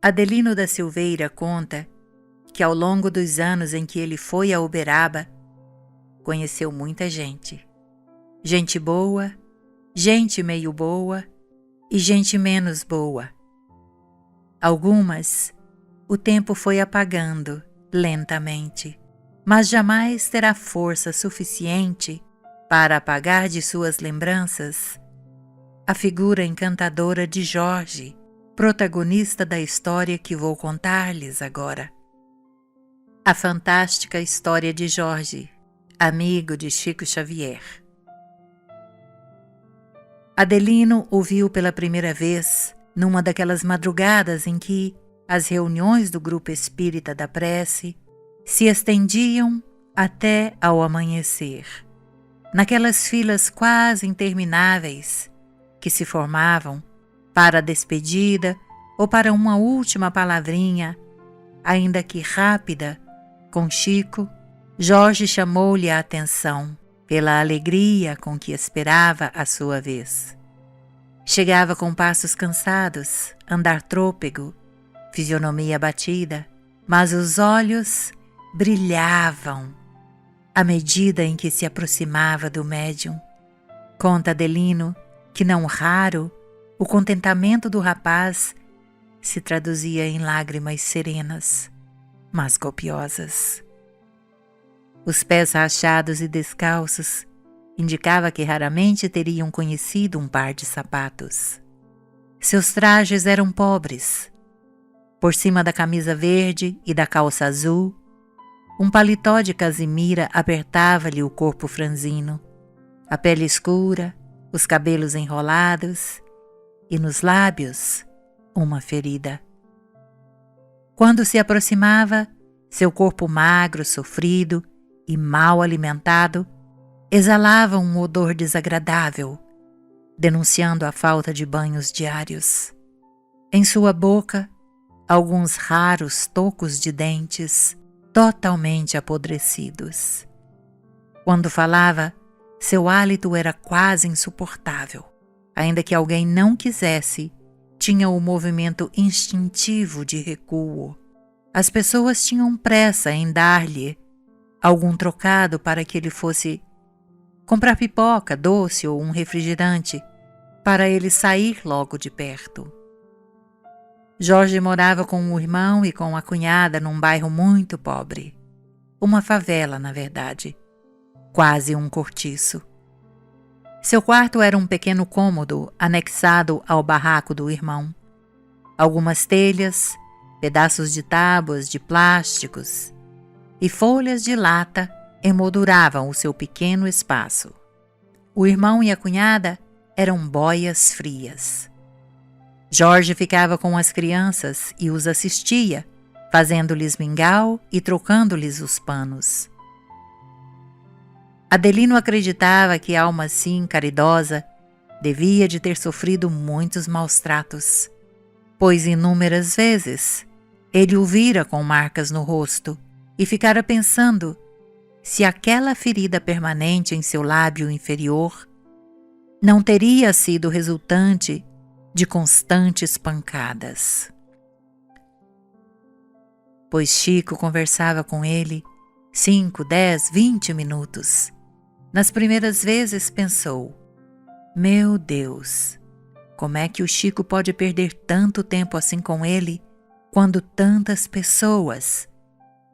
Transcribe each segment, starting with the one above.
Adelino da Silveira conta que ao longo dos anos em que ele foi a Uberaba, conheceu muita gente. Gente boa, gente meio boa e gente menos boa. Algumas, o tempo foi apagando lentamente, mas jamais terá força suficiente para apagar de suas lembranças a figura encantadora de Jorge, protagonista da história que vou contar-lhes agora. A fantástica história de Jorge, amigo de Chico Xavier. Adelino o viu pela primeira vez numa daquelas madrugadas em que as reuniões do grupo espírita da prece se estendiam até ao amanhecer. Naquelas filas quase intermináveis que se formavam para a despedida ou para uma última palavrinha, ainda que rápida, com Chico, Jorge chamou-lhe a atenção pela alegria com que esperava a sua vez. Chegava com passos cansados, andar trôpego, fisionomia abatida, mas os olhos brilhavam à medida em que se aproximava do médium. Conta Adelino que, não raro, o contentamento do rapaz se traduzia em lágrimas serenas, mas copiosas. Os pés rachados e descalços indicava que raramente teriam conhecido um par de sapatos. Seus trajes eram pobres. Por cima da camisa verde e da calça azul, um paletó de casimira apertava-lhe o corpo franzino, a pele escura, os cabelos enrolados e nos lábios uma ferida. Quando se aproximava, seu corpo magro, sofrido e mal alimentado exalava um odor desagradável, denunciando a falta de banhos diários. Em sua boca, alguns raros tocos de dentes totalmente apodrecidos. Quando falava, seu hálito era quase insuportável. Ainda que alguém não quisesse, tinha o movimento instintivo de recuo. As pessoas tinham pressa em dar-lhe algum trocado para que ele fosse comprar pipoca, doce ou um refrigerante, para ele sair logo de perto. Jorge morava com o irmão e com a cunhada num bairro muito pobre. Uma favela, na verdade. Quase um cortiço. Seu quarto era um pequeno cômodo anexado ao barraco do irmão. Algumas telhas, pedaços de tábuas de plásticos e folhas de lata emolduravam o seu pequeno espaço. O irmão e a cunhada eram boias frias. Jorge ficava com as crianças e os assistia, fazendo-lhes mingau e trocando-lhes os panos. Adelino acreditava que a alma assim caridosa devia de ter sofrido muitos maus tratos, pois inúmeras vezes ele o vira com marcas no rosto e ficara pensando se aquela ferida permanente em seu lábio inferior não teria sido resultante de constantes pancadas. Pois Chico conversava com ele 5, 10, 20 minutos. Nas primeiras vezes pensou: meu Deus, como é que o Chico pode perder tanto tempo assim com ele, quando tantas pessoas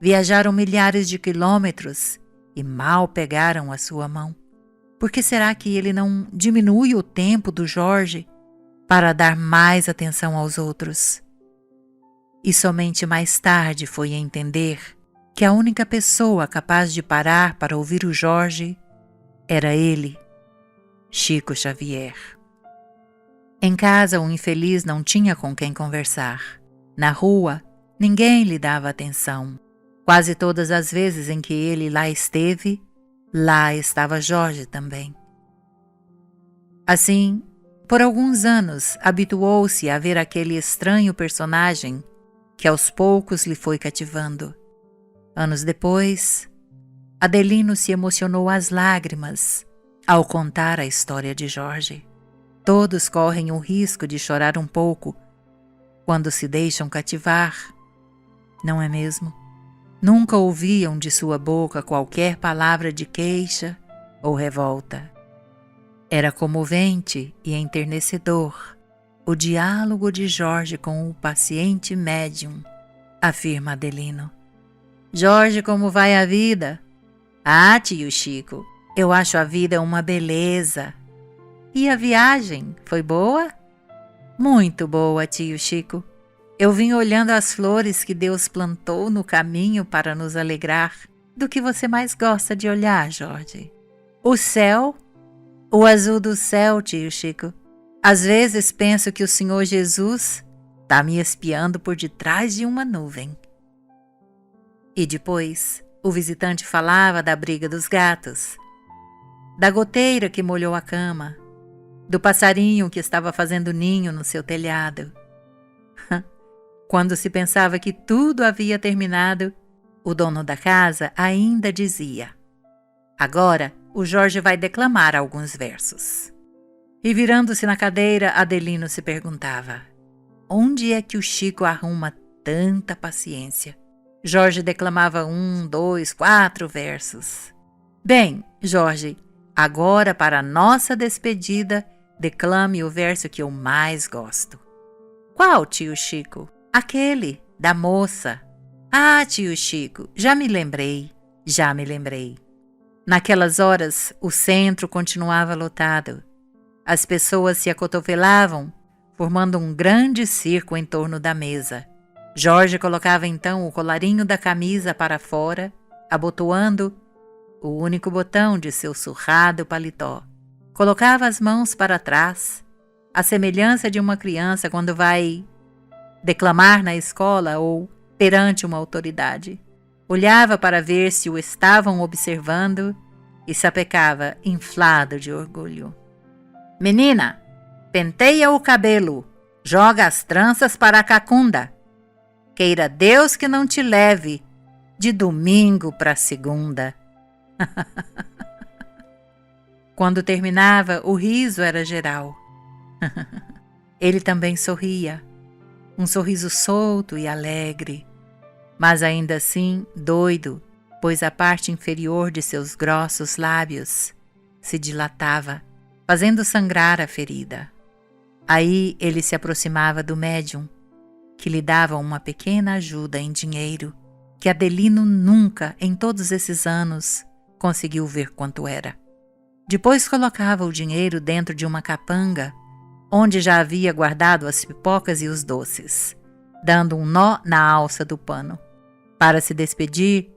viajaram milhares de quilômetros e mal pegaram a sua mão? Por que será que ele não diminui o tempo do Jorge para dar mais atenção aos outros? E somente mais tarde foi entender que a única pessoa capaz de parar para ouvir o Jorge era ele, Chico Xavier. Em casa, o infeliz não tinha com quem conversar. Na rua, ninguém lhe dava atenção. Quase todas as vezes em que ele lá esteve, lá estava Jorge também. Assim, por alguns anos, habituou-se a ver aquele estranho personagem que aos poucos lhe foi cativando. Anos depois, Adelino se emocionou às lágrimas ao contar a história de Jorge. Todos correm o risco de chorar um pouco quando se deixam cativar. Não é mesmo? Nunca ouviam de sua boca qualquer palavra de queixa ou revolta. Era comovente e enternecedor o diálogo de Jorge com o paciente médium, afirma Adelino. Jorge, como vai a vida? Ah, tio Chico, eu acho a vida uma beleza. E a viagem, foi boa? Muito boa, tio Chico. Eu vim olhando as flores que Deus plantou no caminho para nos alegrar. Do que você mais gosta de olhar, Jorge? O céu? O azul do céu, tio Chico. Às vezes penso que o Senhor Jesus está me espiando por detrás de uma nuvem. E depois, o visitante falava da briga dos gatos, da goteira que molhou a cama, do passarinho que estava fazendo ninho no seu telhado. Quando se pensava que tudo havia terminado, o dono da casa ainda dizia: agora o Jorge vai declamar alguns versos. E virando-se na cadeira, Adelino se perguntava: onde é que o Chico arruma tanta paciência? Jorge declamava 1, 2, 4 versos. Bem, Jorge, agora para nossa despedida, declame o verso que eu mais gosto. Qual, tio Chico? Aquele, da moça. Ah, tio Chico, já me lembrei. Naquelas horas, o centro continuava lotado. As pessoas se acotovelavam, formando um grande círculo em torno da mesa. Jorge colocava então o colarinho da camisa para fora, abotoando o único botão de seu surrado paletó. Colocava as mãos para trás, à semelhança de uma criança quando vai declamar na escola ou perante uma autoridade. Olhava para ver se o estavam observando e sapecava, inflado de orgulho. Menina, penteia o cabelo, joga as tranças para a cacunda. Queira Deus que não te leve de domingo para segunda. Quando terminava, o riso era geral. Ele também sorria, um sorriso solto e alegre, mas ainda assim doido, pois a parte inferior de seus grossos lábios se dilatava, fazendo sangrar a ferida. Aí ele se aproximava do médium, que lhe dava uma pequena ajuda em dinheiro, que Adelino nunca, em todos esses anos, conseguiu ver quanto era. Depois colocava o dinheiro dentro de uma capanga, onde já havia guardado as pipocas e os doces, dando um nó na alça do pano. Para se despedir,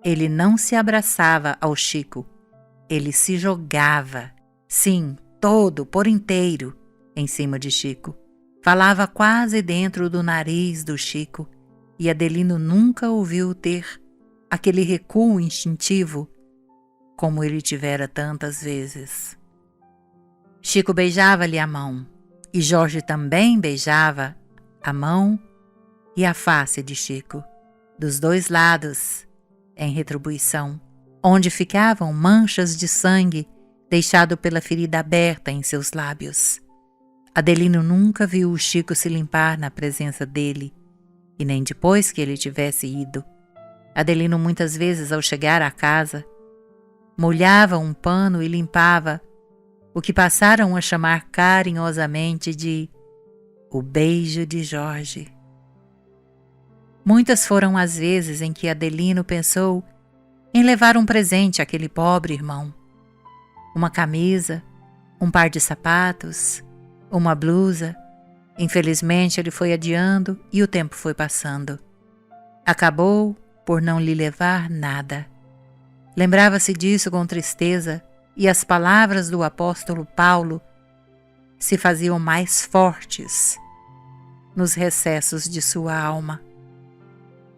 ele não se abraçava ao Chico, ele se jogava, sim, todo, por inteiro, em cima de Chico. Falava quase dentro do nariz do Chico, e Adelino nunca ouviu ter aquele recuo instintivo como ele tivera tantas vezes. Chico beijava-lhe a mão, e Jorge também beijava a mão e a face de Chico, dos dois lados, em retribuição, onde ficavam manchas de sangue deixado pela ferida aberta em seus lábios. Adelino nunca viu o Chico se limpar na presença dele, e nem depois que ele tivesse ido. Adelino muitas vezes, ao chegar à casa, molhava um pano e limpava o que passaram a chamar carinhosamente de o beijo de Jorge. Muitas foram as vezes em que Adelino pensou em levar um presente àquele pobre irmão. Uma camisa, um par de sapatos, uma blusa. Infelizmente ele foi adiando e o tempo foi passando. Acabou por não lhe levar nada. Lembrava-se disso com tristeza, e as palavras do apóstolo Paulo se faziam mais fortes nos recessos de sua alma.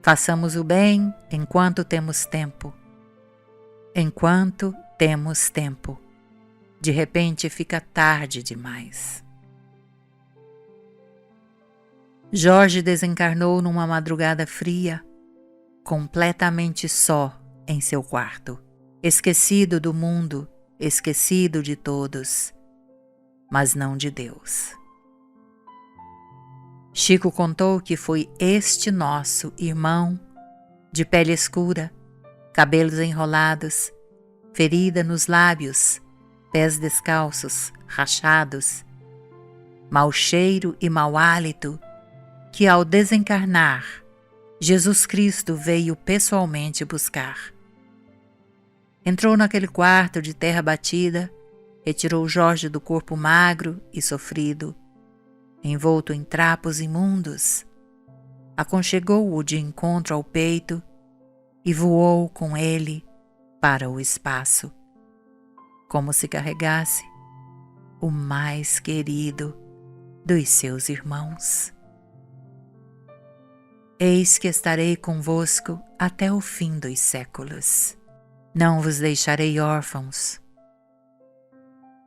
Façamos o bem enquanto temos tempo. Enquanto temos tempo. De repente fica tarde demais. Jorge desencarnou numa madrugada fria, completamente só em seu quarto, esquecido do mundo, esquecido de todos, mas não de Deus. Chico contou que foi este nosso irmão, de pele escura, cabelos enrolados, ferida nos lábios, pés descalços, rachados, mau cheiro e mau hálito, que ao desencarnar, Jesus Cristo veio pessoalmente buscar. Entrou naquele quarto de terra batida, retirou Jorge do corpo magro e sofrido, envolto em trapos imundos, aconchegou-o de encontro ao peito e voou com ele para o espaço, como se carregasse o mais querido dos seus irmãos. Eis que estarei convosco até o fim dos séculos. Não vos deixarei órfãos.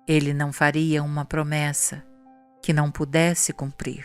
Ele não faria uma promessa que não pudesse cumprir.